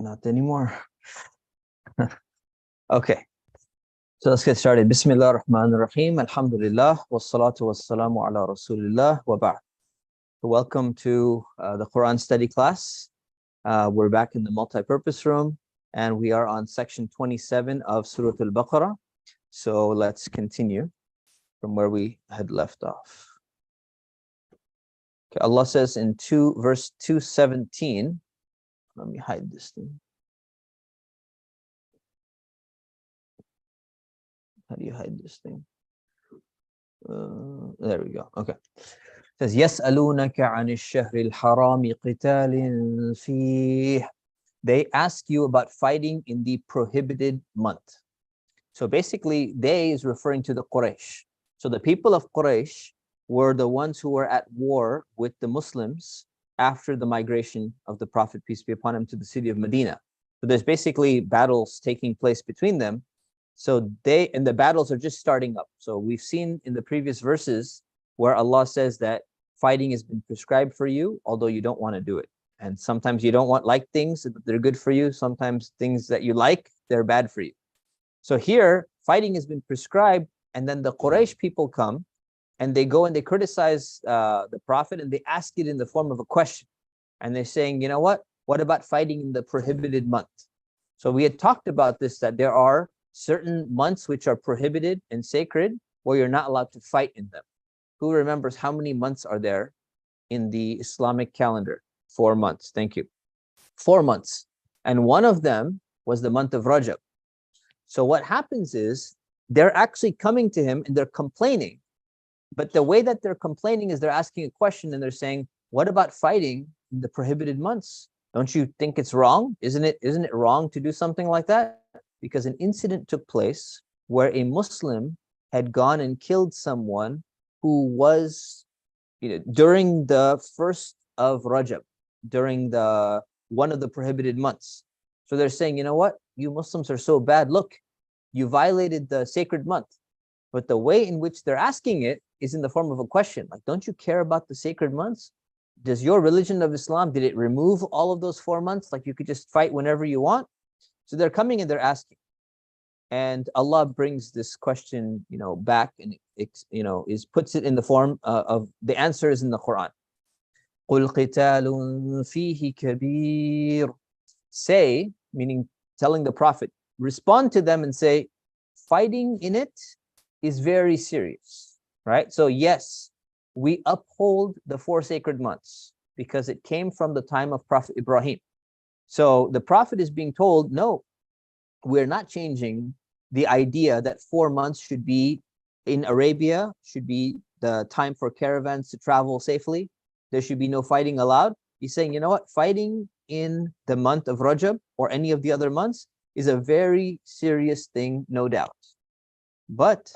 Not anymore. Okay, so let's get started. Bismillah ar-Rahman ar-Rahim. Alhamdulillah. Wassalatu wassalamu ala Rasulillah wa ba'd. Welcome to the Quran study class. We're back in the multi-purpose room and we are on section 27 of Surah Al-Baqarah. So let's continue from where we had left off. Okay, Allah says in verse 217, let me hide this thing. How do you hide this thing? There we go. Okay. It says, يَسْأَلُونَكَ عَنِ الشَّهْرِ الْحَرَامِ قِتَالٍ فِيهِ. They ask you about fighting in the prohibited month. So basically, they is referring to the Quraysh. So the people of Quraysh were the ones who were at war with the Muslims after the migration of the Prophet, peace be upon him, to the city of Medina. So there's basically battles taking place between them. So the battles are just starting up. So we've seen in the previous verses where Allah says that fighting has been prescribed for you, although you don't want to do it. And sometimes you don't like things that they're good for you. Sometimes things that you like, they're bad for you. So here, fighting has been prescribed, and then the Quraysh people come and they go and they criticize the Prophet and they ask it in the form of a question. And they're saying, you know what about fighting in the prohibited month? So we had talked about this, that there are certain months which are prohibited and sacred where you're not allowed to fight in them. Who remembers how many months are there in the Islamic calendar? 4 months. Thank you. 4 months. And one of them was the month of Rajab. So what happens is they're actually coming to him and they're complaining. But the way that they're complaining is they're asking a question and they're saying, what about fighting in the prohibited months? Don't you think it's wrong? Isn't it wrong to do something like that? Because an incident took place where a Muslim had gone and killed someone who was, during the first of Rajab, during one of the prohibited months. So they're saying, you know what? You Muslims are so bad. Look, you violated the sacred month. But the way in which they're asking it is in the form of a question. Like, don't you care about the sacred months? Does your religion of Islam, did it remove all of those 4 months? Like you could just fight whenever you want? So they're coming and they're asking. And Allah brings this question, back and it, puts it in the form of the answer is in the Qur'an. قُلْ قِتَالٌ فِيهِ كَبِيرٌ. Say, meaning telling the Prophet, respond to them and say, fighting in it is very serious, right? So yes, we uphold the 4 sacred months because it came from the time of Prophet Ibrahim. So the Prophet is being told, no, we're not changing the idea that 4 months should be in Arabia, should be the time for caravans to travel safely. There should be no fighting allowed. He's saying, you know what? Fighting in the month of Rajab or any of the other months is a very serious thing, no doubt. But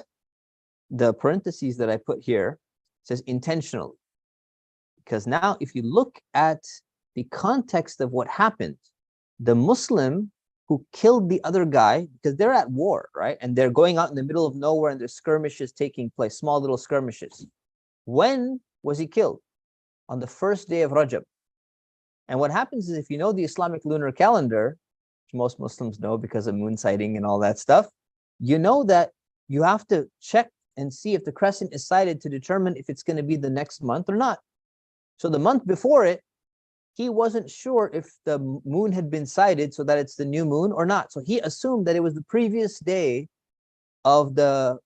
the parentheses that I put here says intentionally. Because now if you look at the context of what happened, the Muslim who killed the other guy, because they're at war, right? And they're going out in the middle of nowhere and there's skirmishes taking place, small little skirmishes. When was he killed? On the first day of Rajab. And what happens is, if you know the Islamic lunar calendar, which most Muslims know because of moon sighting and all that stuff, you know that you have to check and see if the crescent is sighted to determine if it's going to be the next month or not. So the month before it, he wasn't sure if the moon had been sighted so that it's the new moon or not. So he assumed that it was the previous day of the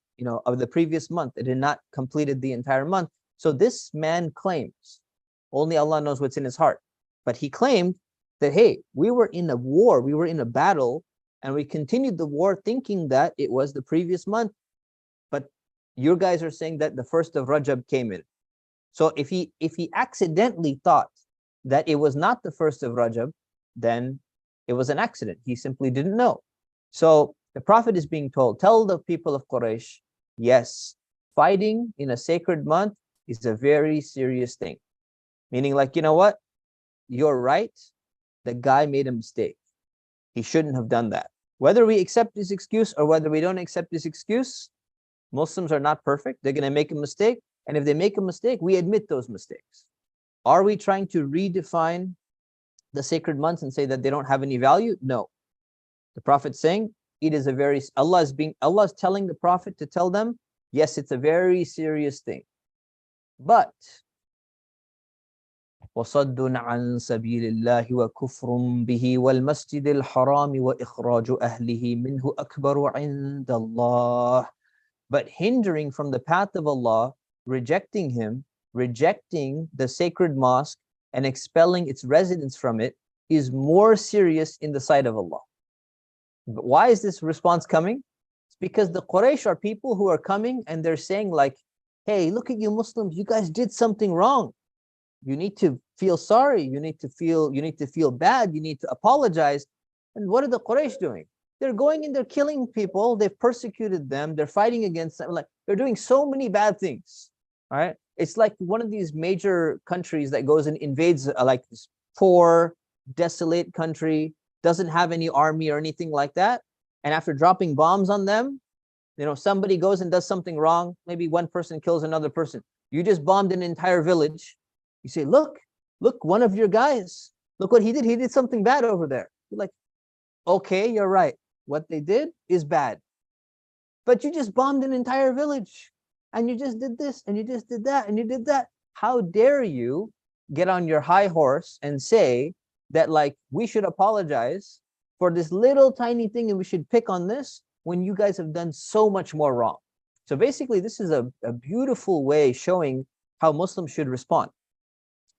previous month. It had not completed the entire month. So this man claims, only Allah knows what's in his heart, but he claimed that, hey, we were in a war, we were in a battle, and we continued the war thinking that it was the previous month. But you guys are saying that the first of Rajab came in. So if he accidentally thought that it was not the first of Rajab, then it was an accident. He simply didn't know. So the Prophet is being told, tell the people of Quraysh, yes, fighting in a sacred month is a very serious thing. Meaning, like, you know what? You're right. The guy made a mistake. He shouldn't have done that. Whether we accept his excuse or whether we don't accept his excuse, Muslims are not perfect. They're going to make a mistake. And if they make a mistake, we admit those mistakes. Are we trying to redefine the sacred months and say that they don't have any value? No. The Prophet's saying it is a very, Allah is telling the Prophet to tell them, yes, it's a very serious thing. But وَصَدٌّ عَنْ سَبِيلِ اللَّهِ وَكُفْرٌ بِهِ وَالْمَسْجِدِ الْحَرَامِ وَإِخْرَاجُ أَهْلِهِ مِنْهُ أَكْبَرُ عِنْدَ اللَّهِ. But hindering from the path of Allah, rejecting Him, rejecting the sacred mosque, and expelling its residents from it is more serious in the sight of Allah. But why is this response coming? It's because the Quraysh are people who are coming and they're saying like, hey, look at you Muslims, you guys did something wrong. You need to feel sorry, you need to feel bad, you need to apologize. And what are the Quraysh doing? They're going and they're killing people, they've persecuted them, they're fighting against them, like they're doing so many bad things. All right. It's like one of these major countries that goes and invades like this poor, desolate country, doesn't have any army or anything like that. And after dropping bombs on them, you know, somebody goes and does something wrong. Maybe one person kills another person. You just bombed an entire village. You say, look, one of your guys, look what he did. He did something bad over there. You're like, okay, you're right. What they did is bad. But you just bombed an entire village. And you just did this, and you just did that, and you did that. How dare you get on your high horse and say that like we should apologize for this little tiny thing and we should pick on this when you guys have done so much more wrong. So basically, this is a beautiful way showing how Muslims should respond.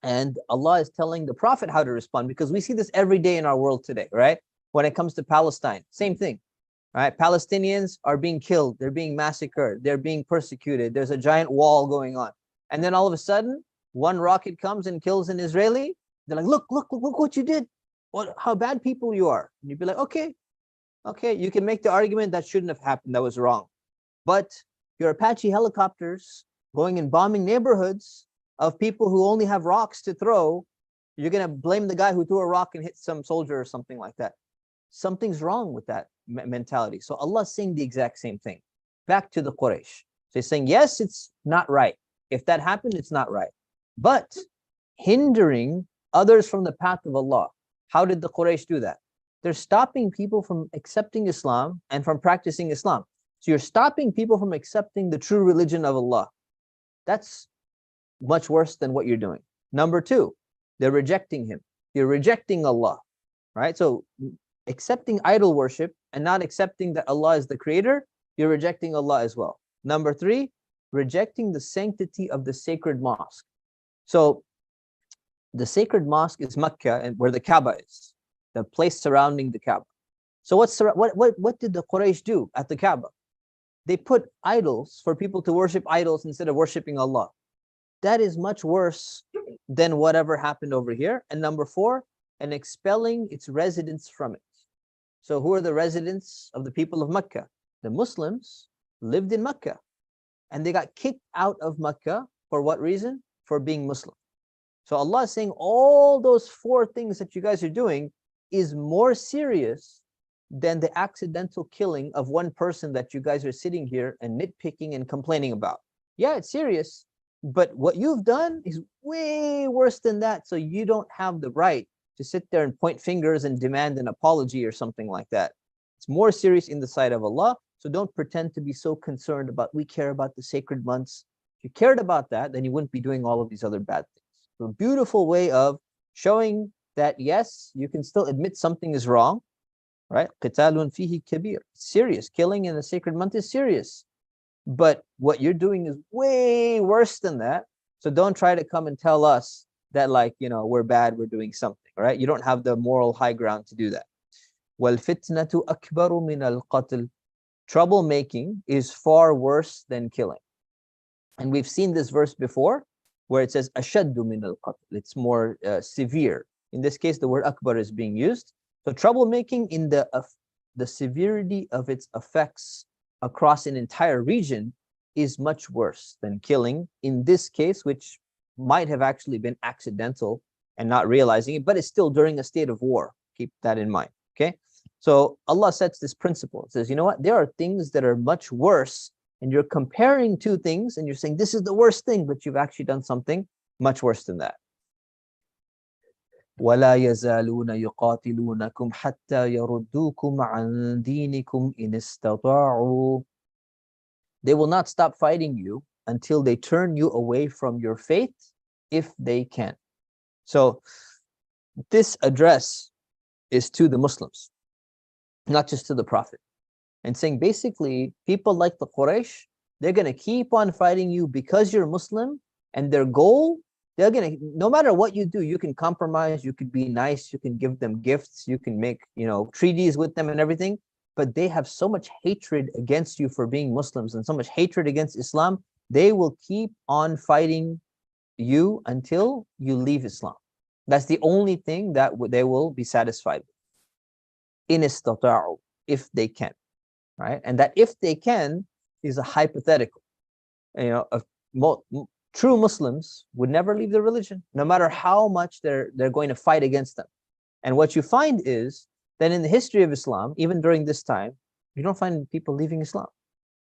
And Allah is telling the Prophet how to respond, because we see this every day in our world today, right? When it comes to Palestine, same thing. Right? Palestinians are being killed, they're being massacred, they're being persecuted, there's a giant wall going on. And then all of a sudden, one rocket comes and kills an Israeli. They're like, look what you did. How bad people you are. And you'd be like, okay, you can make the argument that shouldn't have happened, that was wrong. But your Apache helicopters going and bombing neighborhoods of people who only have rocks to throw, you're going to blame the guy who threw a rock and hit some soldier or something like that. Something's wrong with that mentality. So Allah's saying the exact same thing back to the Quraysh. So He's saying, yes, it's not right. If that happened, it's not right. But hindering others from the path of Allah, how did the Quraysh do that? They're stopping people from accepting Islam and from practicing Islam. So you're stopping people from accepting the true religion of Allah. That's much worse than what you're doing. Number two, they're rejecting Him. You're rejecting Allah, right? So accepting idol worship and not accepting that Allah is the creator, you're rejecting Allah as well. Number three, rejecting the sanctity of the sacred mosque. So the sacred mosque is Mecca, and where the Kaaba is, the place surrounding the Kaaba. So what did the Quraysh do at the Kaaba? They put idols for people to worship idols instead of worshiping Allah. That is much worse than whatever happened over here. And number four, and expelling its residents from it. So who are the residents of the people of Mecca? The Muslims lived in Mecca, and they got kicked out of Mecca for what reason? For being Muslim. So Allah is saying all those four things that you guys are doing is more serious than the accidental killing of one person that you guys are sitting here and nitpicking and complaining about. Yeah, it's serious, but what you've done is way worse than that. So you don't have the right to sit there and point fingers and demand an apology or something like that. It's more serious in the sight of Allah. So don't pretend to be so concerned about, we care about the sacred months. If you cared about that, then you wouldn't be doing all of these other bad things. So a beautiful way of showing that, yes, you can still admit something is wrong, right? قِتَالٌ فِيهِ كَبِيرٌ. Serious. Killing in the sacred month is serious. But what you're doing is way worse than that. So don't try to come and tell us that, like, you know, we're bad, we're doing something, right? You don't have the moral high ground to do that. وَالْفِتْنَةُ أَكْبَرُ مِنَ الْقَتْلِ. Troublemaking is far worse than killing. And we've seen this verse before where it says أَشَدُّ مِنَ الْقَتْلِ. It's more severe. In this case, the word akbar is being used. So troublemaking in the severity of its effects across an entire region is much worse than killing in this case, which might have actually been accidental and not realizing it, but it's still during a state of war. Keep that in mind, okay? So Allah sets this principle. It says, you know what? There are things that are much worse, and you're comparing two things, and you're saying this is the worst thing, but you've actually done something much worse than that. وَلَا يَزَالُونَ يُقَاتِلُونَكُمْ حَتَّى يَرُدُّوكُمْ عَنْ دِينِكُمْ إِنِ اسْتَطَاعُوا. They will not stop fighting you until they turn you away from your faith, if they can. So this address is to the Muslims, not just to the Prophet. And saying basically, people like the Quraysh, they're going to keep on fighting you because you're Muslim, and their goal, they're going to, no matter what you do, you can compromise, you could be nice, you can give them gifts, you can make, treaties with them and everything, but they have so much hatred against you for being Muslims and so much hatred against Islam, they will keep on fighting you until you leave Islam. That's the only thing that they will be satisfied with. In istata'u, if they can. Right? And that if they can is a hypothetical. True Muslims would never leave their religion, no matter how much they're going to fight against them. And what you find is that in the history of Islam, even during this time, you don't find people leaving Islam.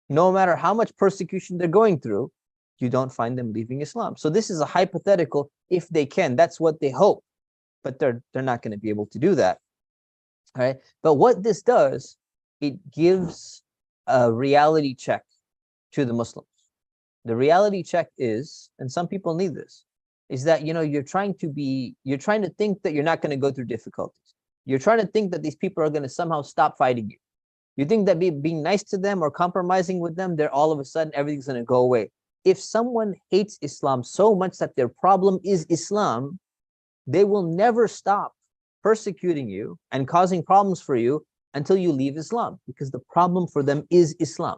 No matter how much persecution they're going through, you don't find them leaving Islam. So this is a hypothetical, if they can. That's what they hope, but they're not going to be able to do that. All right. But what this does, it gives a reality check to the Muslims. The reality check is, and some people need this, is that, you're trying to think that you're not going to go through difficulties. You're trying to think that these people are going to somehow stop fighting you. You think that being nice to them or compromising with them, they're all of a sudden everything's going to go away. If someone hates Islam so much that their problem is Islam, they will never stop persecuting you and causing problems for you until you leave Islam, because the problem for them is Islam.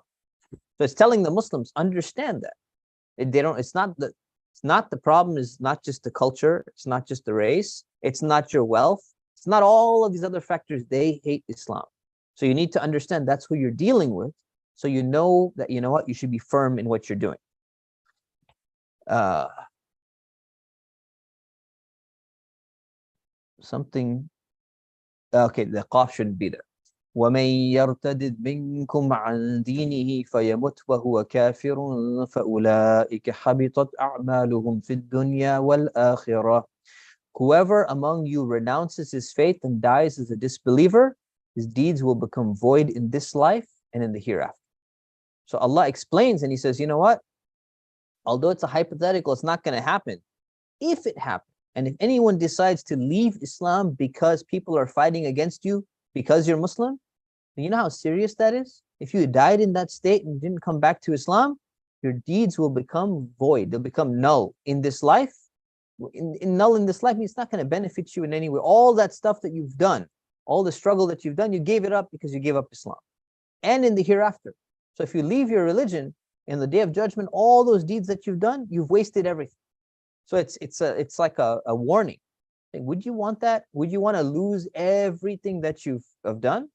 So it's telling the Muslims, understand that. It's not the problem is not just the culture, it's not just the race, it's not your wealth, it's not all of these other factors. They hate Islam. So you need to understand that's who you're dealing with. So you know that, you should be firm in what you're doing. Okay, the qaf shouldn't be there. وَمَنْ يَرْتَدِدْ مِنْكُمْ عَنْ دِينِهِ فَيَمُتْ وَهُوَ كَافِرٌ فَأُولَٰئِكَ حَبِطَتْ أَعْمَالُهُمْ فِي الدُّنْيَا وَالْآخِرَةِ. Whoever among you renounces his faith and dies as a disbeliever, his deeds will become void in this life and in the hereafter. So Allah explains, and He says, you know what? Although it's a hypothetical, it's not going to happen. If it happens, and if anyone decides to leave Islam because people are fighting against you, because you're Muslim, you know how serious that is? If you died in that state and didn't come back to Islam, your deeds will become void. They'll become null in this life. Null in this life means it's not going to benefit you in any way. All that stuff that you've done, all the struggle that you've done, you gave it up because you gave up Islam. And in the hereafter. So if you leave your religion in the Day of Judgment, all those deeds that you've done, you've wasted everything. So it's like a warning. Would you want that? Would you want to lose everything that you've done?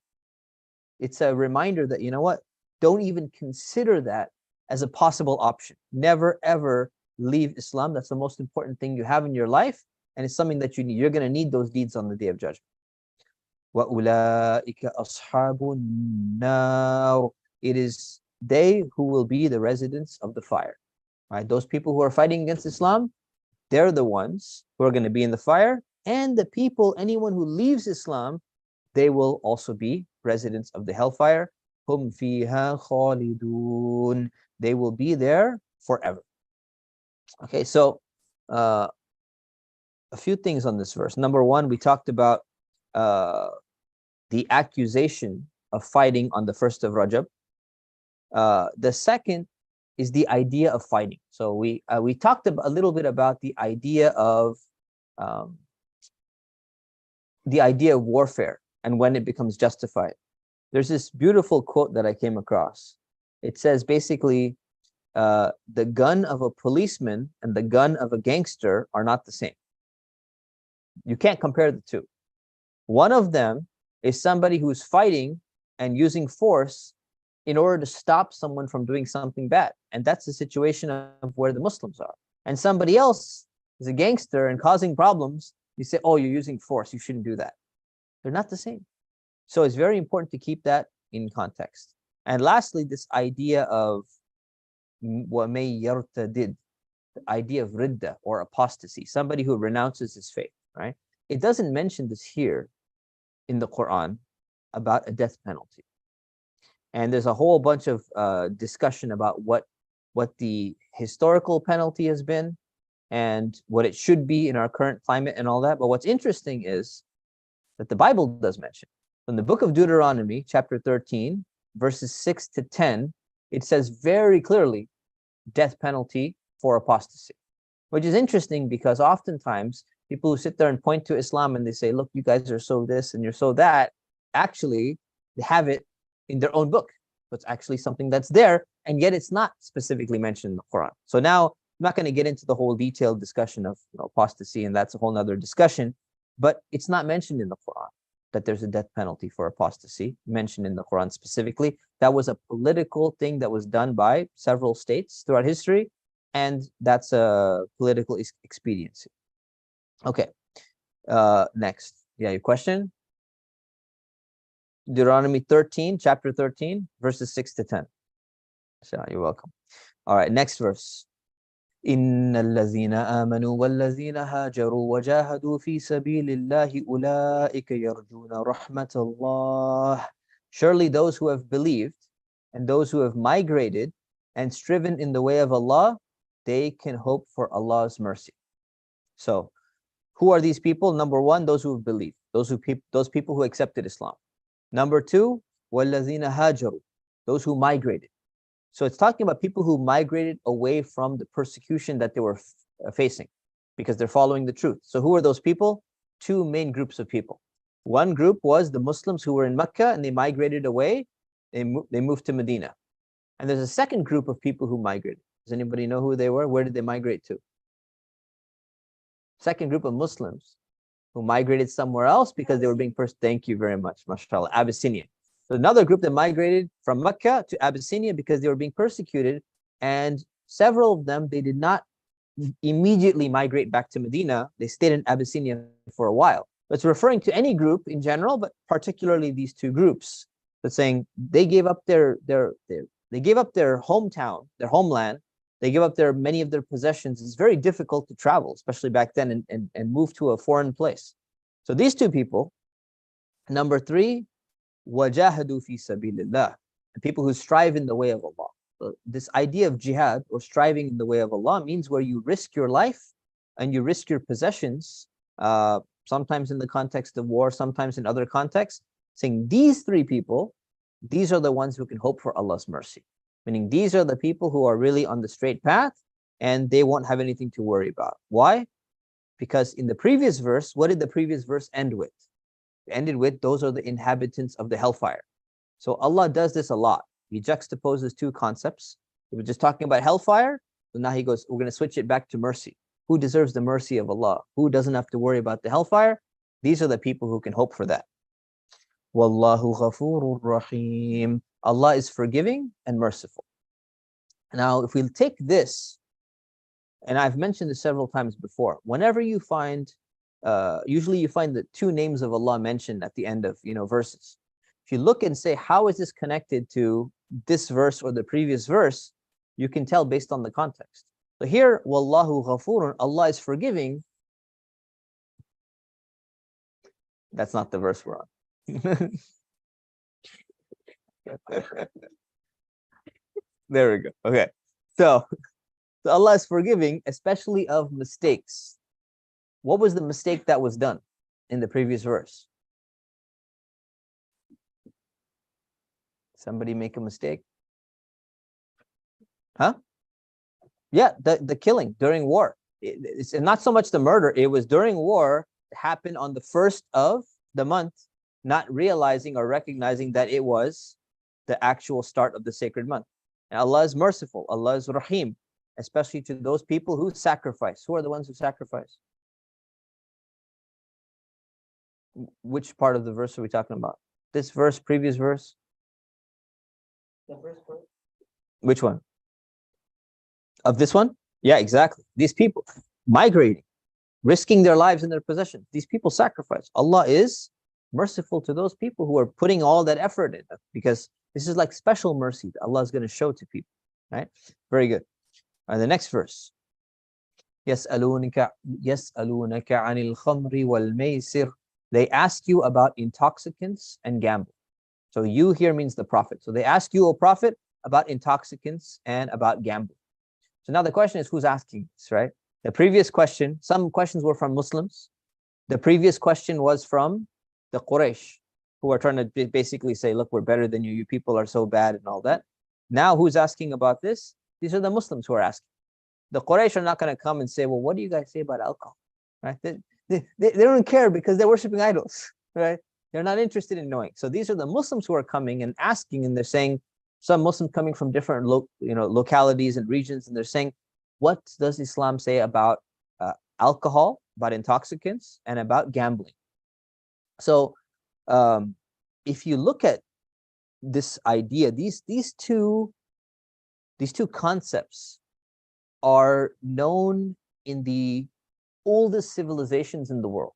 It's a reminder that, you know what? Don't even consider that as a possible option. Never, ever leave Islam. That's the most important thing you have in your life. And it's something that you need. You're going to need those deeds on the Day of Judgment. وَأُولَٰئِكَ أَصْحَابُ النَّارِ. It is they who will be the residents of the fire. Right? Those people who are fighting against Islam, they're the ones who are going to be in the fire. And the people, anyone who leaves Islam, they will also be residents of the hellfire. Hum fiha khalidun. They will be there forever. Okay, so a few things on this verse. Number one, we talked about the accusation of fighting on the 1st of Rajab. The second is the idea of fighting. So we talked a little bit about the idea of warfare and when it becomes justified. There's this beautiful quote that I came across. It says basically, the gun of a policeman and the gun of a gangster are not the same. You can't compare the two. One of them is somebody who's fighting and using force in order to stop someone from doing something bad. And that's the situation of where the Muslims are. And somebody else is a gangster and causing problems. You say, oh, you're using force. You shouldn't do that. They're not the same. So it's very important to keep that in context. And lastly, this idea of وَمَن يَرْتَدِدْ, the idea of ridda or apostasy, somebody who renounces his faith, right? it doesn't mention this here in the Quran about a death penalty. And there's a whole bunch of discussion about what the historical penalty has been and what it should be in our current climate and all that. But what's interesting is that the Bible does mention. In the book of Deuteronomy, chapter 13, verses 6 to 10, it says very clearly death penalty for apostasy, which is interesting because oftentimes people who sit there and point to Islam and they say, look, you guys are so this and you're so that, actually, they have it in their own book. So it's actually something that's there, and yet it's not specifically mentioned in the Quran. So now I'm not going to get into the whole detailed discussion of apostasy, and that's a whole nother discussion, but it's not mentioned in the Quran that there's a death penalty for apostasy mentioned in the Quran specifically. That was a political thing that was done by several states throughout history, and that's a political expediency. Okay, next. Yeah, your question? Deuteronomy 13, chapter 13, verses 6 to 10. So you're welcome. All right, next verse. إن الذين آمنوا والذين هاجروا وجاهدوا في سبيل الله أولئك يرجون رحمة الله. Surely those who have believed and those who have migrated and striven in the way of Allah, they can hope for Allah's mercy. So, who are these people? Number one, those who have believed, those people who accepted Islam. Number two, وَالَّذِينَ هَاجَرُوا, those who migrated. So it's talking about people who migrated away from the persecution that they were facing because they're following the truth. So who are those people? Two main groups of people. One group was the Muslims who were in Mecca and they migrated away. They moved to Medina. And there's a second group of people who migrated. Does anybody know who they were? Where did they migrate to? Second group of Muslims who migrated somewhere else because they were being persecuted. Thank you very much, mashallah. Abyssinia. So another group that migrated from Mecca to Abyssinia because they were being persecuted, and several of them, they did not immediately migrate back to Medina. They stayed in Abyssinia for a while. It's referring to any group in general, but particularly these two groups. That's saying they gave up their hometown, their homeland. They give up many of their possessions. It's very difficult to travel, especially back then, and move to a foreign place. So these two people. Number three, وَجَاهَدُوا فِي سَبِيلِ اللَّهِ, the people who strive in the way of Allah. So this idea of jihad or striving in the way of Allah means where you risk your life and you risk your possessions, sometimes in the context of war, sometimes in other contexts, saying these three people, these are the ones who can hope for Allah's mercy. Meaning these are the people who are really on the straight path and they won't have anything to worry about. Why? Because in the previous verse, what did the previous verse end with? It ended with, those are the inhabitants of the hellfire. So Allah does this a lot. He juxtaposes two concepts. He was just talking about hellfire. So now he goes, we're going to switch it back to mercy. Who deserves the mercy of Allah? Who doesn't have to worry about the hellfire? These are the people who can hope for that. Wallahu ghafurur rahim. Allah is forgiving and merciful. Now, if we take this, and I've mentioned this several times before, whenever you find, usually you find the two names of Allah mentioned at the end of verses. If you look and say, how is this connected to this verse or the previous verse, you can tell based on the context. So here, Wallahu ghafurun, Allah is forgiving. That's not the verse we're on. There we go. Okay. So Allah is forgiving, especially of mistakes. What was the mistake that was done in the previous verse? Somebody make a mistake? Huh? Yeah, the killing during war. It's not so much the murder. It was during war. It happened on the first of the month, not realizing or recognizing that it was the actual start of the sacred month. And Allah is merciful. Allah is Rahim, especially to those people who sacrifice. Who are the ones who sacrifice? Which part of the verse are we talking about? This verse, previous verse? The first verse. Which one? Of this one? Yeah, exactly. These people migrating, risking their lives and their possessions. These people sacrifice. Allah is merciful to those people who are putting all that effort in, because this is like special mercy that Allah is going to show to people. Right? Very good. All right, the next verse. يسألونك يسألونك عن الخمر والميسر. They ask you about intoxicants and gambling. So you here means the Prophet. So they ask you, O Prophet, about intoxicants and about gambling. So now the question is, who's asking this, right? The previous question, some questions were from Muslims. The previous question was from the Quraysh, who are trying to basically say, look, we're better than you. You people are so bad and all that. Now who's asking about this? These are the Muslims who are asking. The Quraysh are not going to come and say, well, what do you guys say about alcohol? Right? They don't care because they're worshiping idols, right? They're not interested in knowing. So these are the Muslims who are coming and asking, and they're saying, some Muslims coming from different localities and regions, and they're saying, what does Islam say about alcohol, about intoxicants, and about gambling? So if you look at this idea, these two concepts are known in the oldest civilizations in the world.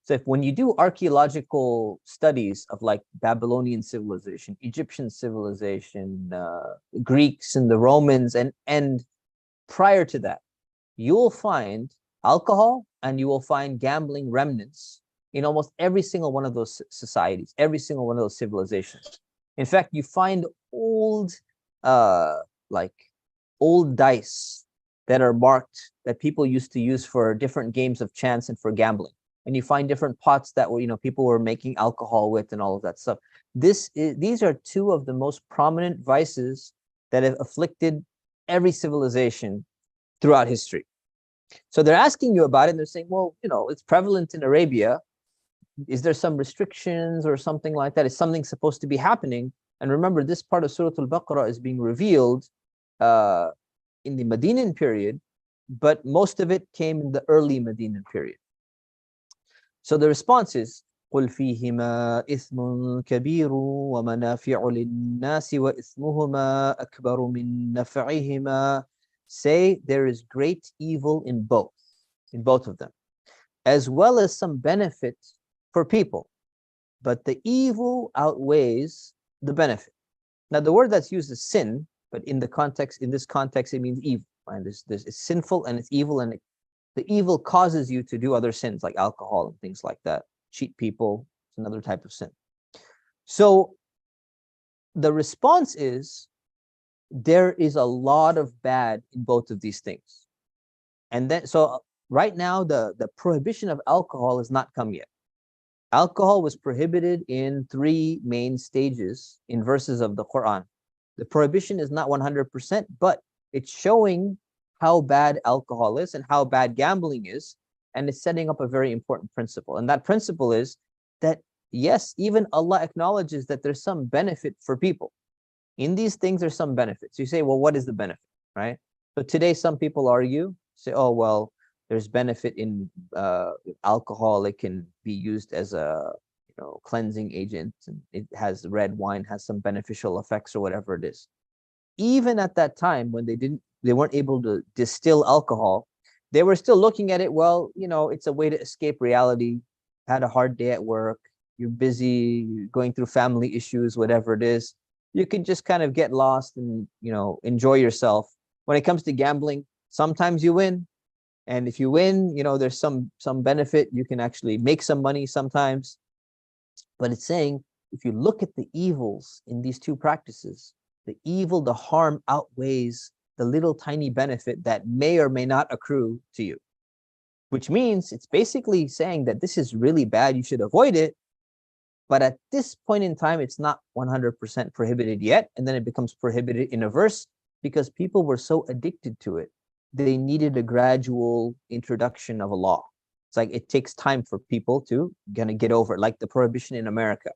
So when you do archaeological studies of like Babylonian civilization, Egyptian civilization, Greeks and the Romans, and prior to that, you'll find alcohol and you will find gambling remnants in almost every single one of those societies, every single one of those civilizations. In fact, you find old dice that are marked that people used to use for different games of chance and for gambling. And you find different pots that were, people were making alcohol with and all of that stuff. These are two of the most prominent vices that have afflicted every civilization throughout history. So they're asking you about it, and they're saying, well, it's prevalent in Arabia. Is there some restrictions or something like that? Is something supposed to be happening? And remember, this part of Surah Al-Baqarah is being revealed in the Medinan period, but most of it came in the early Medinan period. So the response is, قُلْ فِيهِمَا إِثْمٌ كَبِيرٌ وَمَنَافِعُ لِلنَّاسِ وَإِثْمُهُمَا أَكْبَرُ مِنْ نَفْعِهِمَا. Say there is great evil in both of them, as well as some benefit for people, but the evil outweighs the benefit. Now the word that's used is sin, but in this context, it means evil. Right? It's sinful and it's evil, and the evil causes you to do other sins like alcohol and things like that. Cheat people, it's another type of sin. So the response is, there is a lot of bad in both of these things. And then, so right now, the prohibition of alcohol has not come yet. Alcohol was prohibited in 3 main stages in verses of the Qur'an. The prohibition is not 100%, but it's showing how bad alcohol is and how bad gambling is, and it's setting up a very important principle. And that principle is that, yes, even Allah acknowledges that there's some benefit for people. In these things, there's some benefits. You say, well, what is the benefit, right? So today, some people argue, say, oh, well, there's benefit in alcohol. It can be used as a cleansing agent, and red wine has some beneficial effects or whatever it is. Even at that time, when they weren't able to distill alcohol, they were still looking at it, well, it's a way to escape reality. Had a hard day at work, you're busy, you're going through family issues, whatever it is. You can just kind of get lost and, enjoy yourself. When it comes to gambling, sometimes you win. And if you win, there's some benefit. You can actually make some money sometimes. But it's saying, if you look at the evils in these two practices, the harm outweighs the little tiny benefit that may or may not accrue to you. Which means it's basically saying that this is really bad, you should avoid it. But at this point in time, it's not 100% prohibited yet. And then it becomes prohibited in a verse because people were so addicted to it. They needed a gradual introduction of a law. It's like it takes time for people to get over it, like the prohibition in America.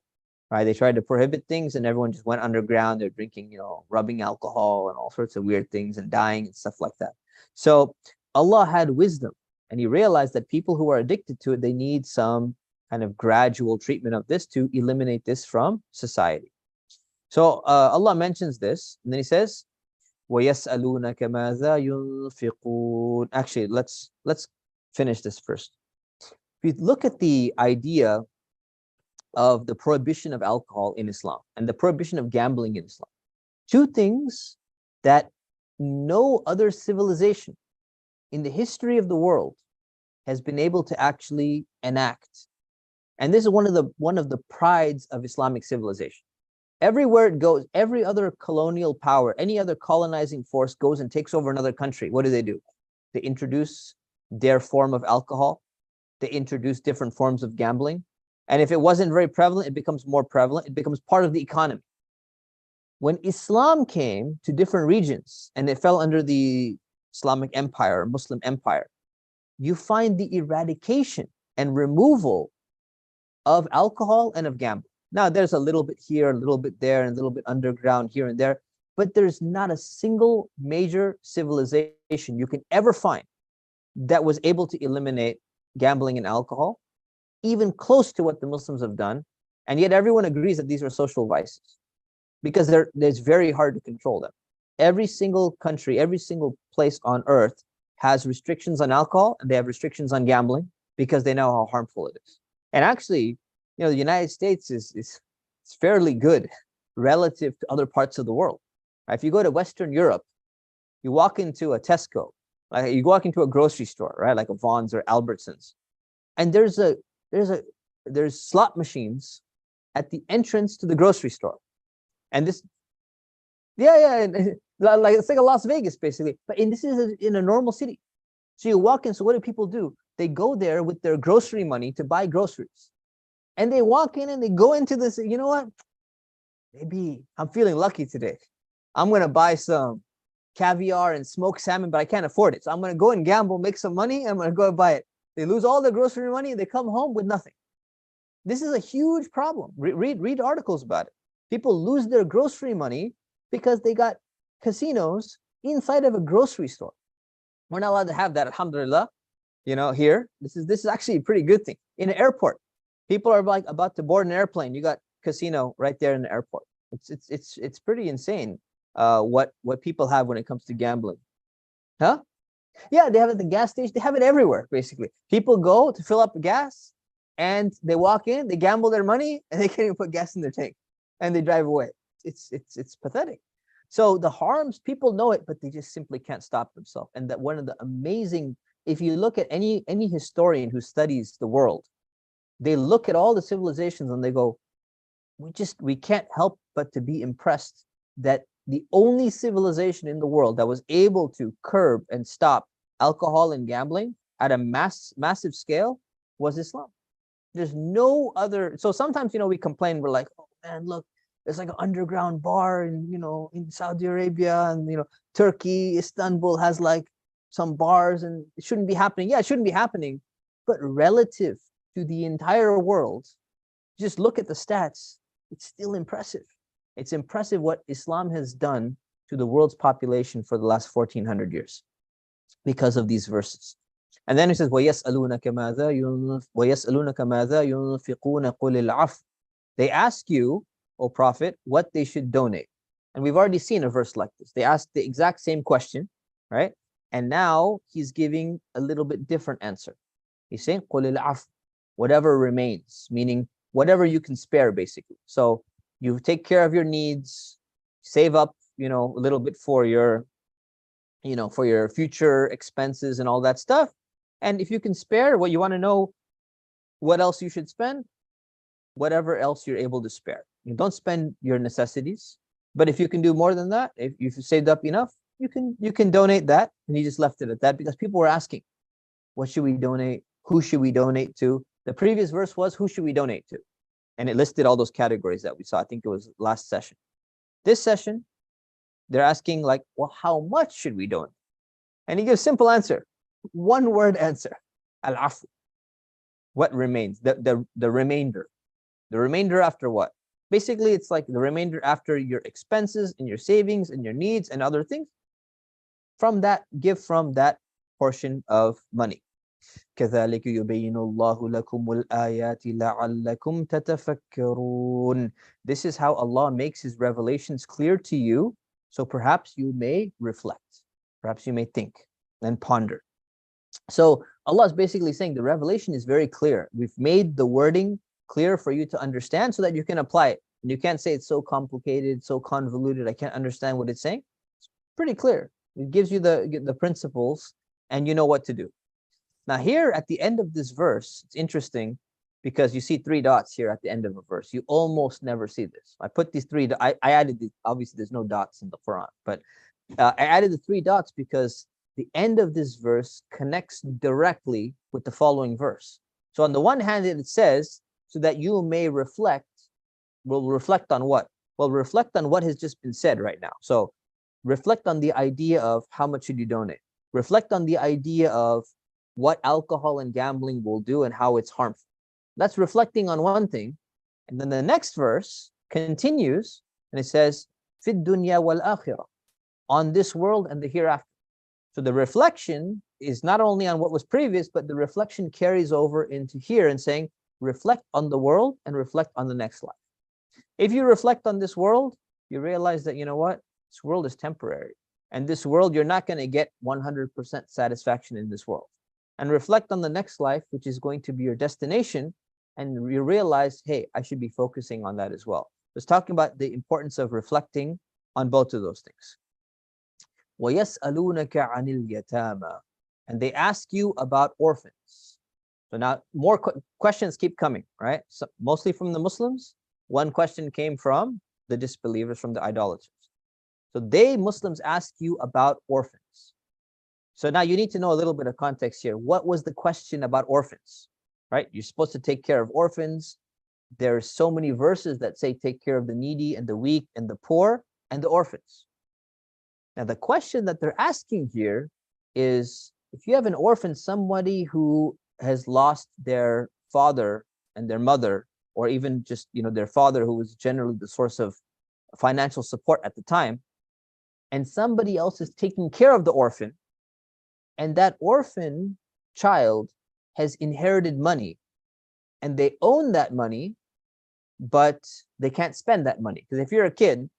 Right? They tried to prohibit things and everyone just went underground. They're drinking, rubbing alcohol and all sorts of weird things and dying and stuff like that. So Allah had wisdom, and he realized that people who are addicted to it, they need some kind of gradual treatment of this to eliminate this from society. So Allah mentions this, and then he says, وَيَسْأَلُونَكَ مَاذَا يُنْفِقُونَ. Actually, let's finish this first. If you look at the idea of the prohibition of alcohol in Islam and the prohibition of gambling in Islam, 2 things that no other civilization in the history of the world has been able to actually enact. And this is one of the prides of Islamic civilization. Everywhere it goes, every other colonial power, any other colonizing force goes and takes over another country. What do? They introduce their form of alcohol. They introduce different forms of gambling. And if it wasn't very prevalent, it becomes more prevalent. It becomes part of the economy. When Islam came to different regions and it fell under the Islamic Empire, Muslim Empire, you find the eradication and removal of alcohol and of gambling. Now, there's a little bit here, a little bit there, and a little bit underground here and there, but there's not a single major civilization you can ever find that was able to eliminate gambling and alcohol, even close to what the Muslims have done. And yet everyone agrees that these are social vices because it's very hard to control them. Every single country, every single place on earth has restrictions on alcohol and they have restrictions on gambling because they know how harmful it is. And actually, the United States is fairly good relative to other parts of the world. If you go to Western Europe, you walk into a Tesco, like you walk into a grocery store, right, like a Vaughn's or Albertsons, and there's slot machines at the entrance to the grocery store, and this, like it's like a Las Vegas basically, but this is in a normal city. So you walk in. So what do people do? They go there with their grocery money to buy groceries. And they walk in and they go into this, you know what? Maybe I'm feeling lucky today. I'm going to buy some caviar and smoked salmon, but I can't afford it. So I'm going to go and gamble, make some money. I'm going to go and buy it. They lose all their grocery money and they come home with nothing. This is a huge problem. Read articles about it. People lose their grocery money because they got casinos inside of a grocery store. We're not allowed to have that, alhamdulillah. Here, this is actually a pretty good thing. In an airport, people are like about to board an airplane. You got casino right there in the airport. It's pretty insane what people have when it comes to gambling. Huh? Yeah, they have it at the gas station. They have it everywhere, basically. People go to fill up gas and they walk in, they gamble their money, and they can't even put gas in their tank. And they drive away. It's pathetic. So the harms, people know it, but they just simply can't stop themselves. And that one of the amazing, if you look at any historian who studies the world, they look at all the civilizations and they go, we can't help but to be impressed that the only civilization in the world that was able to curb and stop alcohol and gambling at a massive scale was Islam. There's no other. So sometimes, we complain, we're like, oh man, look, there's like an underground bar in Saudi Arabia, and Turkey, Istanbul has like some bars, and it shouldn't be happening. Yeah, it shouldn't be happening. But relative to the entire world, just look at the stats, it's still impressive. It's impressive what Islam has done to the world's population for the last 1400 years because of these verses. And then it says, وَيَسْأَلُونَكَ مَاذَا يُنْفِقُونَ قُلِ الْعَفْوَ. They ask you, O Prophet, what they should donate. And we've already seen a verse like this. They asked the exact same question, right? And now he's giving a little bit different answer. He's saying, قُلِ الْعَفْوَ, whatever remains, meaning whatever you can spare, basically. So you take care of your needs, save up, a little bit for your future expenses and all that stuff. And if you can spare what you want to know, what else you should spend, whatever else you're able to spare. You don't spend your necessities, but if you can do more than that, if you've saved up enough, you can donate that. And you just left it at that because people were asking, what should we donate? Who should we donate to? The previous verse was, who should we donate to? And it listed all those categories that we saw. I think it was last session. This session, they're asking like, well, how much should we donate? And he gives simple answer, one word answer, al-afu. What remains? The remainder. The remainder after what? Basically, it's like the remainder after your expenses and your savings and your needs and other things. From that, give from that portion of money. كذلك يبين الله لكم الآيات لعلكم تتفكرون. This is how Allah makes His revelations clear to you, so perhaps you may reflect, perhaps you may think and ponder. So Allah is basically saying the revelation is very clear. We've made the wording clear for you to understand so that you can apply it. And you can't say it's so complicated, so convoluted, I can't understand what it's saying. It's pretty clear. It gives you the principles and you know what to do. Now here at the end of this verse, it's interesting because you see 3 dots here at the end of a verse. You almost never see this. I put these 3, I added, obviously there's no dots in the Quran, but I added the 3 dots because the end of this verse connects directly with the following verse. So on the one hand, it says, so that you may reflect. Will reflect on what? Well, reflect on what has just been said right now. So reflect on the idea of how much should you donate. Reflect on the idea of what alcohol and gambling will do and how it's harmful. That's reflecting on one thing. And then the next verse continues and it says, Fid dunya wal akhirah, on this world and the hereafter. So the reflection is not only on what was previous, but the reflection carries over into here and saying, reflect on the world and reflect on the next life. If you reflect on this world, you realize that, you know what, this world is temporary. And this world, you're not going to get 100% satisfaction in this world. And reflect on the next life, which is going to be your destination. And you realize, hey, I should be focusing on that as well. It's talking about the importance of reflecting on both of those things. وَيَسْأَلُونَكَ عَنِ الْيَتَامَى, and they ask you about orphans. So now more questions keep coming, right? So mostly from the Muslims. One question came from the disbelievers, from the idolaters. So Muslims ask you about orphans. So now you need to know a little bit of context here. What was the question about orphans, right? You're supposed to take care of orphans. There's so many verses that say take care of the needy and the weak and the poor and the orphans. Now the question that they're asking here is, if you have an orphan, somebody who has lost their father and their mother, or even just, their father, who was generally the source of financial support at the time, and somebody else is taking care of the orphan, and that orphan child has inherited money, and they own that money, but they can't spend that money. Because if you're a kid,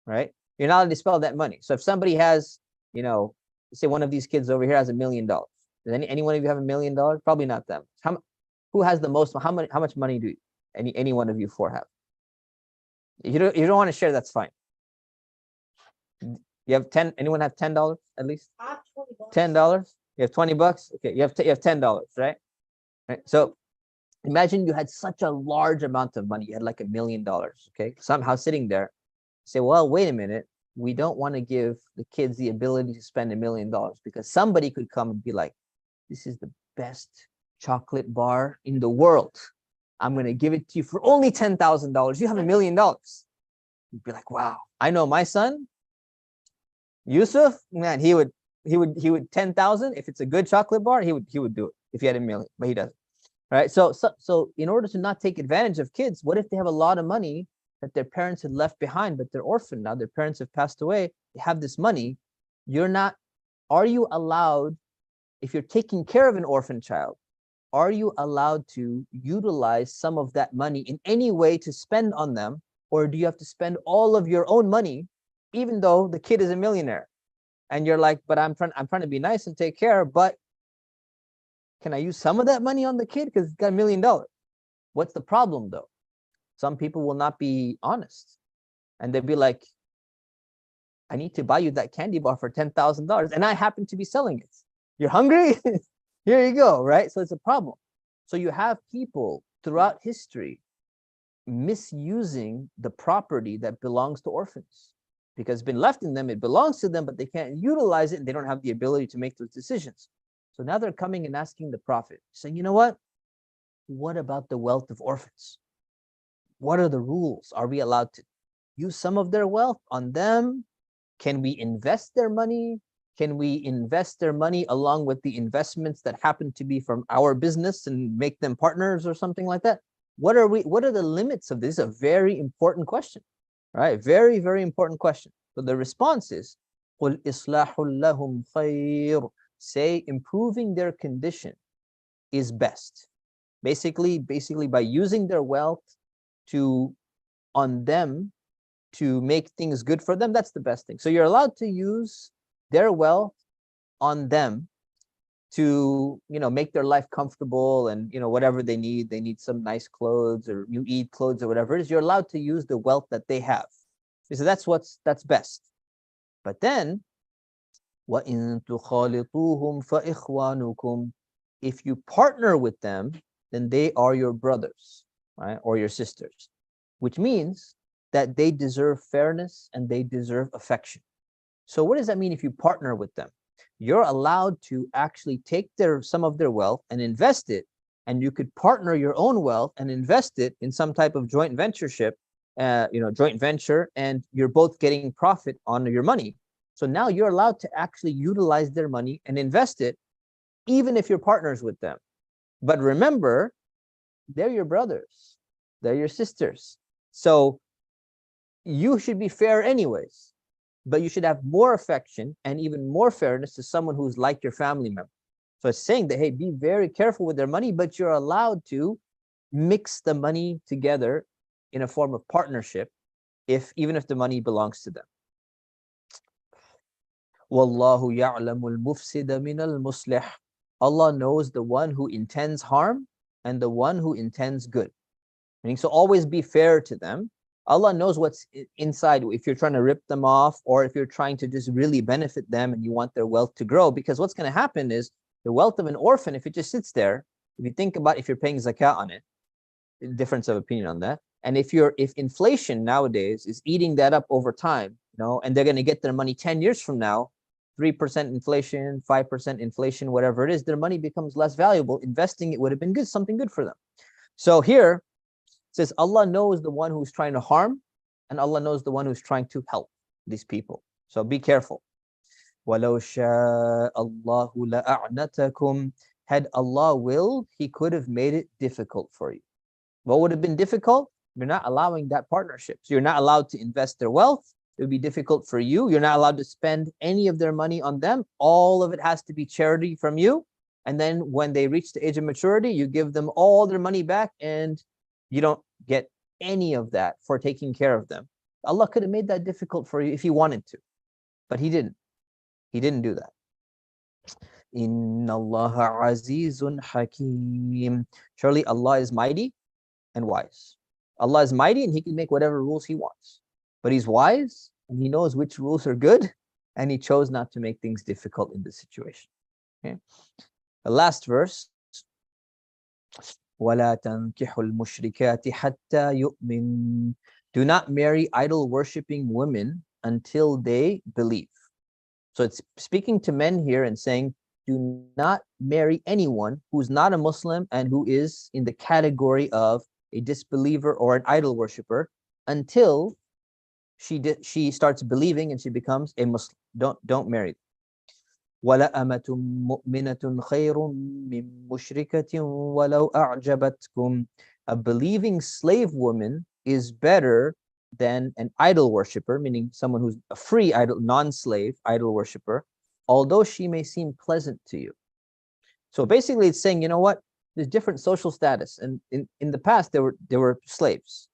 right, you're not allowed to spend that money. So if somebody has, say one of these kids over here has $1 million. Does any one of you have $1 million? Probably not them. Who has the most? How much money do any one of you 4 have? You don't want to share, that's fine. You have 10, anyone have $10 at least? $10? You have $20? Okay, you have $10, right? Right. So imagine you had such a large amount of money. You had like $1 million, okay? Somehow sitting there, say, well, wait a minute. We don't want to give the kids the ability to spend $1 million because somebody could come and be like, this is the best chocolate bar in the world. I'm going to give it to you for only $10,000. You have $1 million. You'd be like, wow, I know my son, Yusuf, man, he would 10,000. If it's a good chocolate bar, he would do it if he had $1 million, but he doesn't. Right. So in order to not take advantage of kids, what if they have a lot of money that their parents had left behind, but they're orphaned now, their parents have passed away, they have this money. Are you allowed, if you're taking care of an orphan child, are you allowed to utilize some of that money in any way to spend on them? Or do you have to spend all of your own money, even though the kid is a millionaire? And you're like, but I'm trying to be nice and take care, but can I use some of that money on the kid because he's got $1 million? What's the problem though? Some people will not be honest. And they'll be like, I need to buy you that candy bar for $10,000 and I happen to be selling it. You're hungry? Here you go, right? So it's a problem. So you have people throughout history misusing the property that belongs to orphans because it's been left in them, it belongs to them, but they can't utilize it and they don't have the ability to make those decisions. So now they're coming and asking the Prophet, saying, you know what about the wealth of orphans? What are the rules? Are we allowed to use some of their wealth on them? Can we invest their money? Can we invest their money along with the investments that happen to be from our business and make them partners or something like that? What are the limits of this? This is a very important question, right? Very, very important question. So the response is, قُلْ إِصْلَاحٌ لَهُمْ خَيْرٌ. Say improving their condition is best. Basically by using their wealth on them to make things good for them, that's the best thing. So you're allowed to use their wealth on them to, make their life comfortable and, whatever they need some nice clothes or new Eid clothes or whatever it is, you're allowed to use the wealth that they have. So that's best. But then وَإِن تُخَالِطُوهُمْ فَإِخْوَانُكُمْ. If you partner with them, then they are your brothers, right? Or your sisters, which means that they deserve fairness and they deserve affection. So what does that mean if you partner with them? You're allowed to actually take some of their wealth and invest it, and you could partner your own wealth and invest it in some type of joint ventureship, joint venture, and you're both getting profit on your money. So now you're allowed to actually utilize their money and invest it, even if you're partners with them. But remember, they're your brothers, they're your sisters. So you should be fair anyways, but you should have more affection and even more fairness to someone who's like your family member. So it's saying that, hey, be very careful with their money, but you're allowed to mix the money together in a form of partnership, even if the money belongs to them. Wallahu ya'lamul mufsida minal muslih. Allah knows the one who intends harm and the one who intends good. Meaning, so always be fair to them. Allah knows what's inside, if you're trying to rip them off or if you're trying to just really benefit them and you want their wealth to grow. Because what's going to happen is the wealth of an orphan, if it just sits there, if you think about if you're paying zakah on it, difference of opinion on that. And if inflation nowadays is eating that up over time, and they're going to get their money 10 years from now, 3% inflation, 5% inflation, whatever it is, their money becomes less valuable. Investing it would have been good, something good for them. So here it says Allah knows the one who's trying to harm, and Allah knows the one who's trying to help these people. So be careful. وَلَوْ شَاءَ اللَّهُ لَأَعْنَتَكُمْ. Had Allah willed, He could have made it difficult for you. What would have been difficult? You're not allowing that partnership. So you're not allowed to invest their wealth. It would be difficult for you. You're not allowed to spend any of their money on them. All of it has to be charity from you. And then when they reach the age of maturity, you give them all their money back and you don't get any of that for taking care of them. Allah could have made that difficult for you if He wanted to, but He didn't. He didn't do that. Inna Allaha azizun hakim. Surely Allah is mighty and wise. Allah is mighty and He can make whatever rules He wants. But He's wise and He knows which rules are good, and He chose not to make things difficult in this situation. Okay. The last verse. وَلَا تَنْكِحُوا الْمُشْرِكَاتِ حَتَّى يُؤْمِنْ. Do not marry idol-worshipping women until they believe. So it's speaking to men here and saying, do not marry anyone who's not a Muslim and who is in the category of a disbeliever or an idol worshiper until she starts believing and she becomes a Muslim. Don't marry them. وَلَأَمَةٌ مُؤْمِنَةٌ خَيْرٌ مِّن مُشْرِكَةٍ وَلَوْ أَعْجَبَتْكُمْ. A believing slave woman is better than an idol worshiper, meaning someone who's a free idol, non-slave idol worshiper, although she may seem pleasant to you. So basically it's saying, you know what? There's different social status. And in the past, there were slaves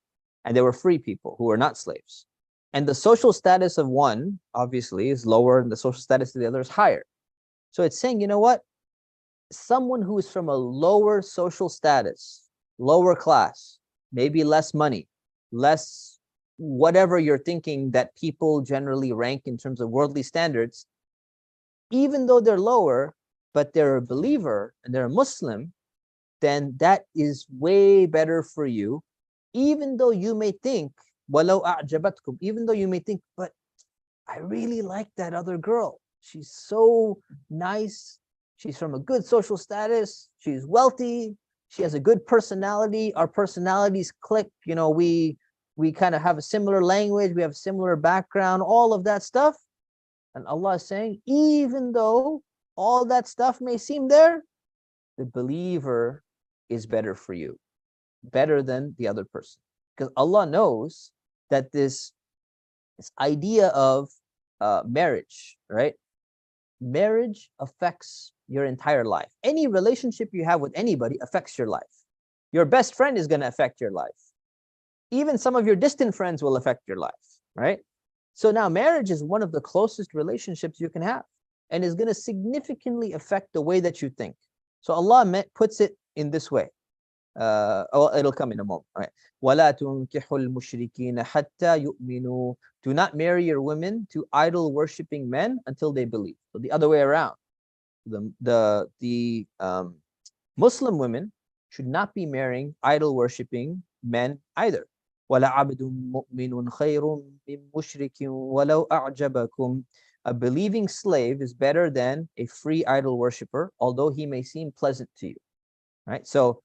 and there were free people who were not slaves. And the social status of one, obviously, is lower and the social status of the other is higher. So it's saying, you know what? Someone who is from a lower social status, lower class, maybe less money, less whatever you're thinking that people generally rank in terms of worldly standards, even though they're lower, but they're a believer and they're a Muslim, then that is way better for you, even though you may think, وَلَوْ أَعْجَبَتْكُمْ, even though you may think, but I really like that other girl. She's so nice. She's from a good social status. She's wealthy. She has a good personality. Our personalities click. We kind of have a similar language. We have a similar background, all of that stuff. And Allah is saying, even though all that stuff may seem there, the believer is better for you, better than the other person. Because Allah knows that this idea of marriage, right? Marriage affects your entire life. Any relationship you have with anybody affects your life. Your best friend is going to affect your life. Even some of your distant friends will affect your life, right? So now marriage is one of the closest relationships you can have and is going to significantly affect the way that you think. So Allah puts it in this way. Oh, it'll come in a moment. All right. وَلَا تُنْكِحُوا الْمُشْرِكِينَ حَتَّى يُؤْمِنُوا. Do not marry your women to idol worshipping men until they believe. So the other way around. The Muslim women should not be marrying idol worshipping men either. وَلَعَبْدٌ مُؤْمِنٌ خَيْرٌ مِّن مُشْرِكٍ وَلَوْ أَعْجَبَكُمْ. A believing slave is better than a free idol worshiper, although he may seem pleasant to you. Right? So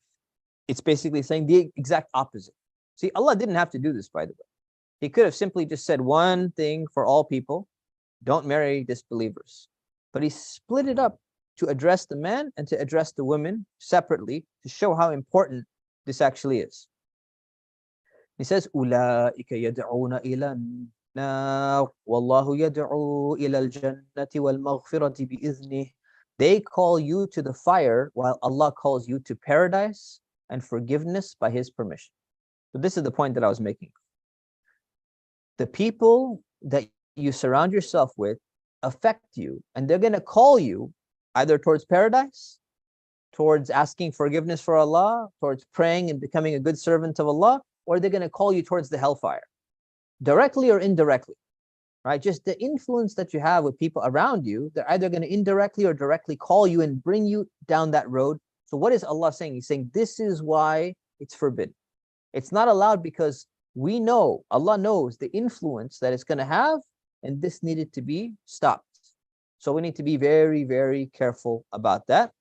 it's basically saying the exact opposite. See, Allah didn't have to do this, by the way. He could have simply just said one thing for all people: don't marry disbelievers. But he split it up to address the man and to address the women separately to show how important this actually is. He says, أُولَٰئِكَ يَدْعُونَ إِلَى النَّارِ وَاللَّهُ يَدْعُو إِلَى الْجَنَّةِ وَالْمَغْفِرَةِ بِإِذْنِهِ. They call you to the fire while Allah calls you to paradise and forgiveness by His permission. So this is the point that I was making. The people that you surround yourself with affect you, and they're going to call you either towards paradise, towards asking forgiveness for Allah, towards praying and becoming a good servant of Allah, or they're going to call you towards the hellfire, directly or indirectly, right? Just the influence that you have with people around you, they're either going to indirectly or directly call you and bring you down that road. So what is Allah saying? He's saying this is why it's forbidden. It's not allowed because we know, Allah knows the influence that it's going to have, and this needed to be stopped. So we need to be very, very careful about that.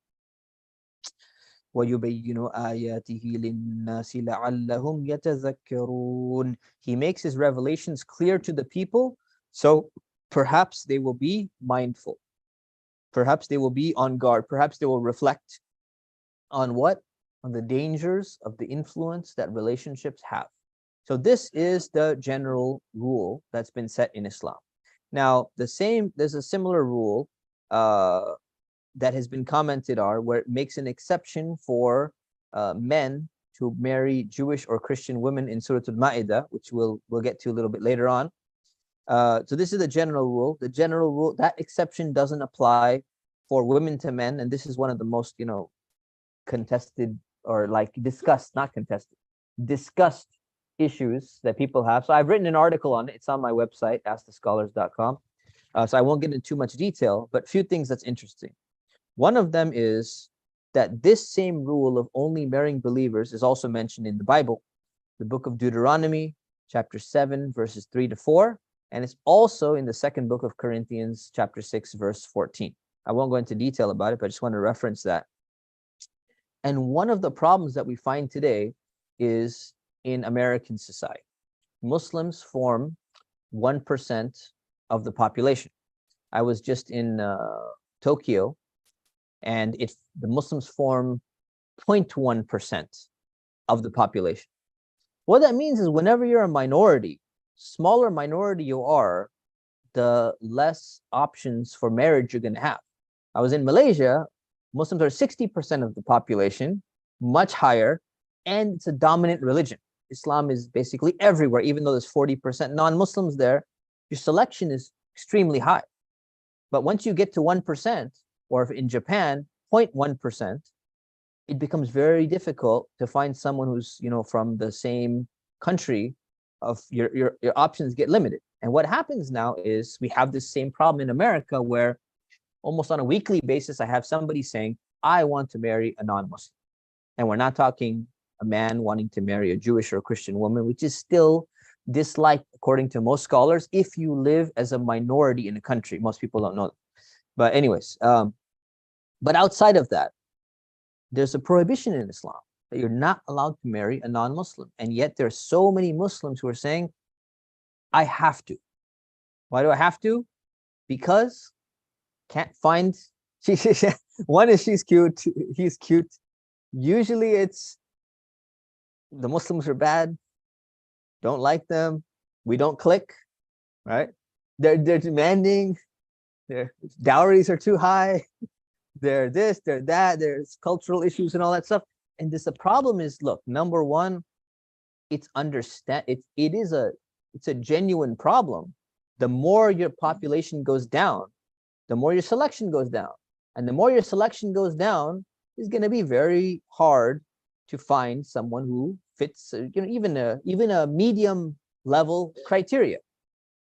وَيُبَيِّنُ آيَاتِهِ لِلنَّاسِ لَعَلَّهُمْ يَتَذَكَّرُونَ. He makes his revelations clear to the people, so perhaps they will be mindful. Perhaps they will be on guard. Perhaps they will reflect on what? On the dangers of the influence that relationships have. So this is the general rule that's been set in Islam. Now, there's a similar rule that has been commented on where it makes an exception for men to marry Jewish or Christian women in Surah Al-Ma'idah, which we'll get to a little bit later on. So this is the general rule. The general rule, that exception doesn't apply for women to men, and this is one of the most, contested or like discussed, not contested, discussed issues that people have. So I've written an article on it. It's on my website, askthescholars.com. So I won't get into too much detail, but a few things that's interesting. One of them is that this same rule of only marrying believers is also mentioned in the Bible, the book of Deuteronomy, chapter 7, verses 3-4, and it's also in the second book of Corinthians, chapter 6, verse 14. I won't go into detail about it, but I just want to reference that. And one of the problems that we find today is in American society. Muslims form 1% of the population. I was just in Tokyo, and the Muslims form 0.1% of the population. What that means is whenever you're a minority, smaller minority you are, the less options for marriage you're going to have. I was in Malaysia. Muslims are 60% of the population, much higher, and it's a dominant religion. Islam is basically everywhere, even though there's 40% non-Muslims there. Your selection is extremely high. But once you get to 1%, or if in Japan, 0.1%, it becomes very difficult to find someone who's, from the same country. Of your options get limited. And what happens now is we have this same problem in America where almost on a weekly basis, I have somebody saying, I want to marry a non-Muslim. And we're not talking a man wanting to marry a Jewish or a Christian woman, which is still disliked according to most scholars if you live as a minority in a country. Most people don't know that. But anyways, but outside of that, there's a prohibition in Islam that you're not allowed to marry a non-Muslim. And yet there are so many Muslims who are saying, I have to. Why do I have to? Because can't find, one is she's cute, he's cute. Usually it's the Muslims are bad, don't like them, we don't click, right? They're demanding, their dowries are too high, they're this, they're that, there's cultural issues and all that stuff. And the problem is, look, number one, it's a genuine problem. The more your population goes down, the more your selection goes down. And the more your selection goes down, it's going to be very hard to find someone who fits, even a medium level criteria.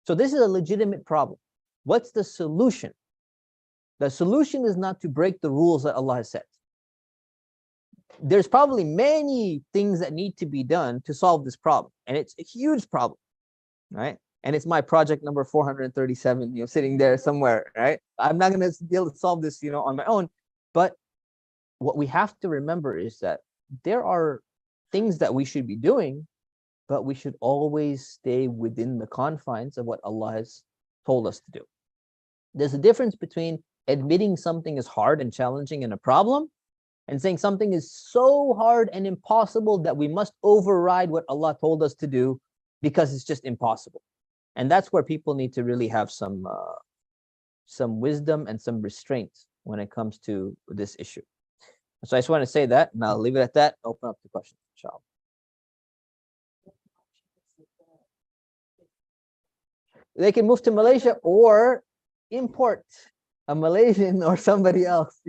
So this is a legitimate problem. What's the solution? The solution is not to break the rules that Allah has set. There's probably many things that need to be done to solve this problem, and it's a huge problem, right? And it's my project number 437, sitting there somewhere, right? I'm not going to be able to solve this, on my own. But what we have to remember is that there are things that we should be doing, but we should always stay within the confines of what Allah has told us to do. There's a difference between admitting something is hard and challenging and a problem, and saying something is so hard and impossible that we must override what Allah told us to do because it's just impossible. And that's where people need to really have some wisdom and some restraint when it comes to this issue. So I just want to say that, and I'll leave it at that. Open up the questions, inshallah. They can move to Malaysia or import a Malaysian or somebody else,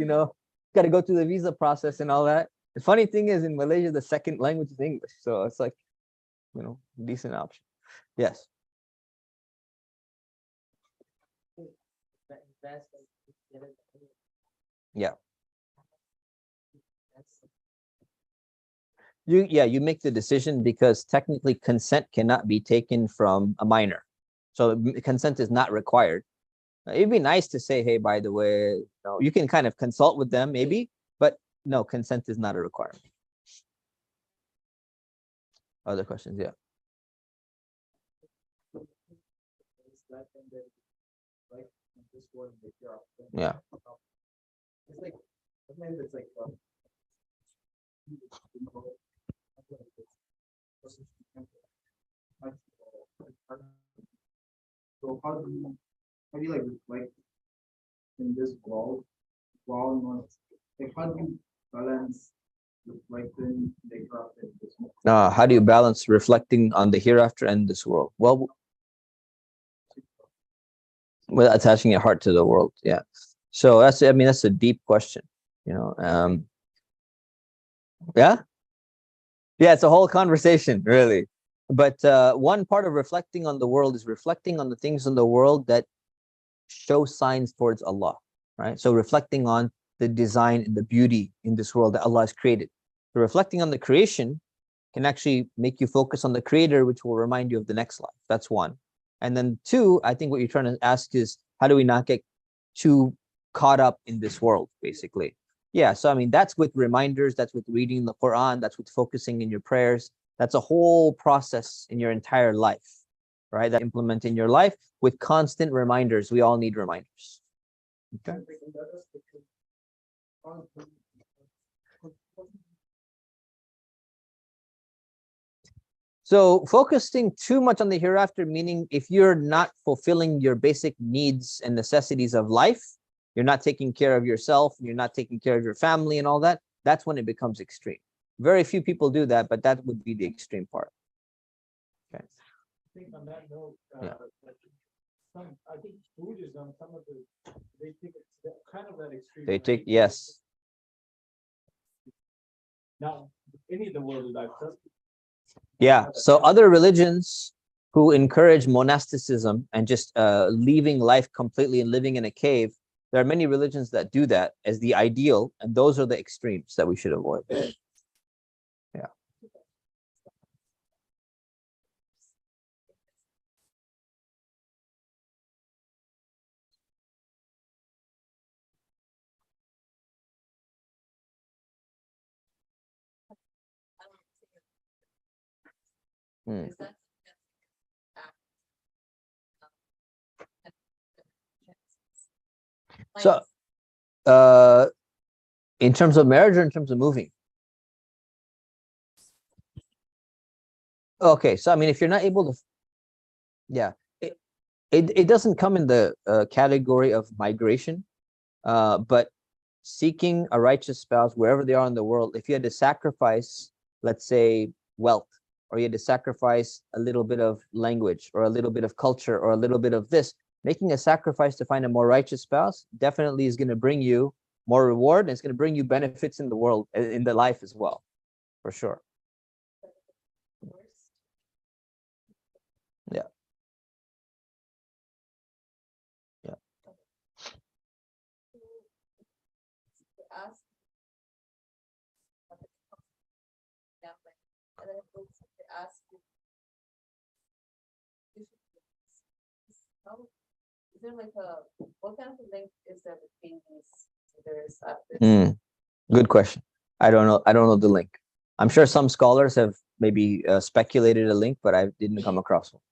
got to go through the visa process and all that. The funny thing is, in Malaysia, the second language is English. So it's like, decent option. Yes. Yeah. You make the decision because technically consent cannot be taken from a minor. So consent is not required. It'd be nice to say, hey, by the way, you can kind of consult with them maybe, but no, consent is not a requirement. Other questions? Yeah. Yeah. So how do you reflect in this world while not, how do you balance reflecting the hereafter in this world? How do you balance reflecting on the hereafter and this world? Well, with attaching your heart to the world. Yeah. So that's a deep question, yeah. Yeah, it's a whole conversation, really. But one part of reflecting on the world is reflecting on the things in the world that show signs towards Allah, right? So reflecting on the design and the beauty in this world that Allah has created. So reflecting on the creation can actually make you focus on the creator, which will remind you of the next life. That's one. And then two, I think what you're trying to ask is, how do we not get too caught up in this world, basically? Yeah, so that's with reminders, that's with reading the Qur'an, that's with focusing in your prayers. That's a whole process in your entire life, right? That implement in your life with constant reminders. We all need reminders. Okay. So focusing too much on the hereafter, meaning if you're not fulfilling your basic needs and necessities of life, you're not taking care of yourself, you're not taking care of your family and all that, that's when it becomes extreme. Very few people do that, but that would be the extreme part. Okay. I think on that note, Yeah. I think Buddhism, some of they take it kind of that extreme. They take, yes. Now, any of the world I've trusted. Yeah. So other religions who encourage monasticism and just leaving life completely and living in a cave, there are many religions that do that as the ideal, and those are the extremes that we should avoid. Yeah. Hmm. So, in terms of marriage or in terms of moving? Okay, so if you're not able to, yeah, it doesn't come in the category of migration, but seeking a righteous spouse wherever they are in the world. If you had to sacrifice, let's say, wealth, or you had to sacrifice a little bit of language or a little bit of culture or a little bit of this, making a sacrifice to find a more righteous spouse definitely is going to bring you more reward, and it's going to bring you benefits in the world, in the life as well. for sure. Yeah. Yeah. Is there like what kind of a link is there between these various Good question. I don't know. I don't know the link. I'm sure some scholars have maybe speculated a link, but I didn't come across one.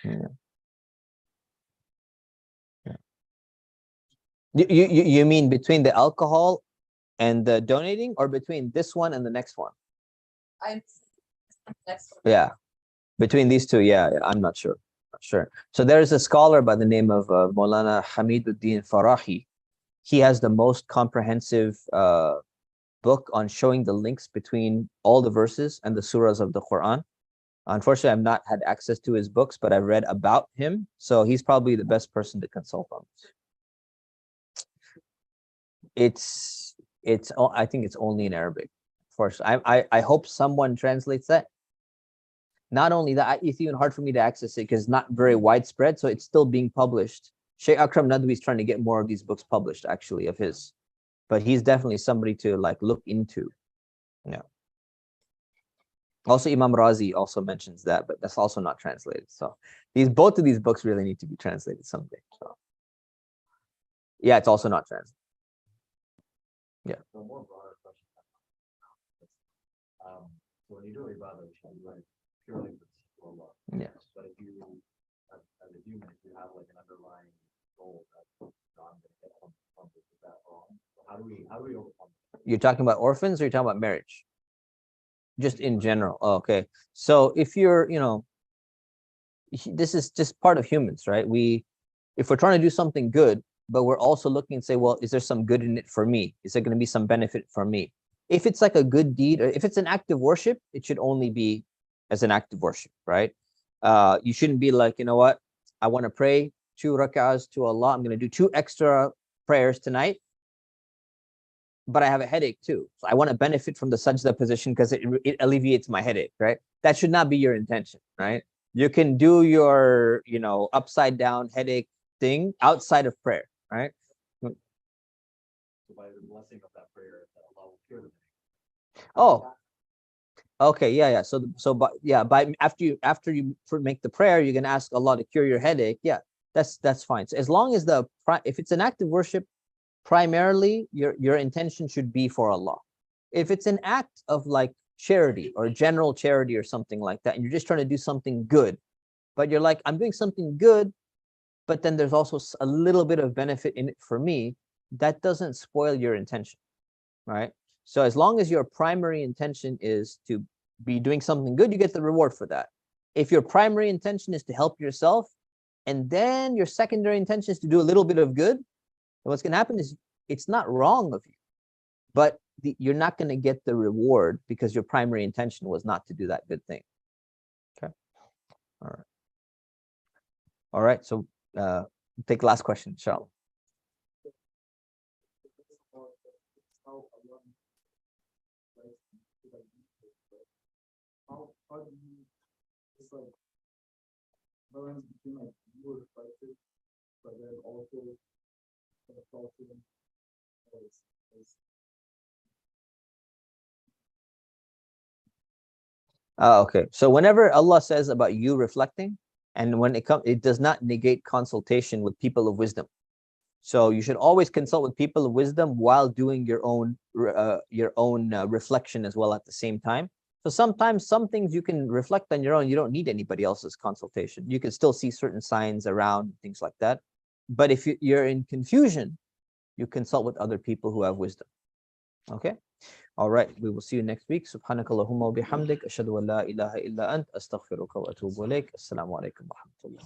Yeah. Yeah. You mean between the alcohol and the donating, or between this one and the next one? Next one. Yeah, between these two. Yeah, I'm not sure. Not sure. So there's a scholar by the name of Maulana Hamiduddin Farahi. He has the most comprehensive book on showing the links between all the verses and the surahs of the Qur'an. Unfortunately, I've not had access to his books, but I've read about him. So he's probably the best person to consult on. I think it's only in Arabic. I hope someone translates that. Not only that, it's even hard for me to access it because it's not very widespread. So it's still being published. Sheikh Akram Nadwi is trying to get more of these books published, actually, of his. But he's definitely somebody to like look into. Yeah. Also, Imam Razi also mentions that, but that's also not translated. So both of these books really need to be translated someday. So yeah, it's also not translated. Yeah. So more broader question. So when you do ibadah, you like purely for Allah. Yes. But if you, as a human, if you have like an underlying goal that God going to get from this, is that wrong? So how do we overcome that? You're talking about orphans, or you're talking about marriage? Just in general. Oh, okay. So if you're, this is just part of humans, right? If we're trying to do something good, but we're also looking and say, well, is there some good in it for me? Is there going to be some benefit for me? If it's like a good deed, or if it's an act of worship, it should only be as an act of worship, right? You shouldn't be like, you know what? I want to pray 2 rak'ahs to Allah. I'm going to do 2 extra prayers tonight, but I have a headache too. So I want to benefit from the sajda position because it alleviates my headache, right? That should not be your intention, right? You can do your, upside down headache thing outside of prayer, right? So by the blessing of that prayer, that Allah will cure the headache. Oh, okay, yeah. By after you make the prayer, you're gonna ask Allah to cure your headache. Yeah, that's fine. So as long as if it's an act of worship, primarily your intention should be for Allah. If it's an act of like charity or general charity or something like that, and you're just trying to do something good, but you're like, I'm doing something good, but then there's also a little bit of benefit in it for me, that doesn't spoil your intention, right? So as long as your primary intention is to be doing something good, you get the reward for that. If your primary intention is to help yourself, and then your secondary intention is to do a little bit of good, what's going to happen is it's not wrong of you, but you're not going to get the reward because your primary intention was not to do that good thing. Okay. All right. So take the last question, inshallah. How do you just like balance between like you reflective, but then also assaulting as Okay. So whenever Allah says about you reflecting, and when it does not negate consultation with people of wisdom. So you should always consult with people of wisdom while doing your own reflection as well at the same time. So sometimes some things you can reflect on your own. You don't need anybody else's consultation. You can still see certain signs around, things like that. But if you're in confusion, you consult with other people who have wisdom. Okay. All right. We will see you next week. Subhanakallahumma wa bihamdik. Ashhadu an la ilaha illa ant. Astaghfiruka wa atubu ilaik. Assalamu alaikum wa rahmatullah.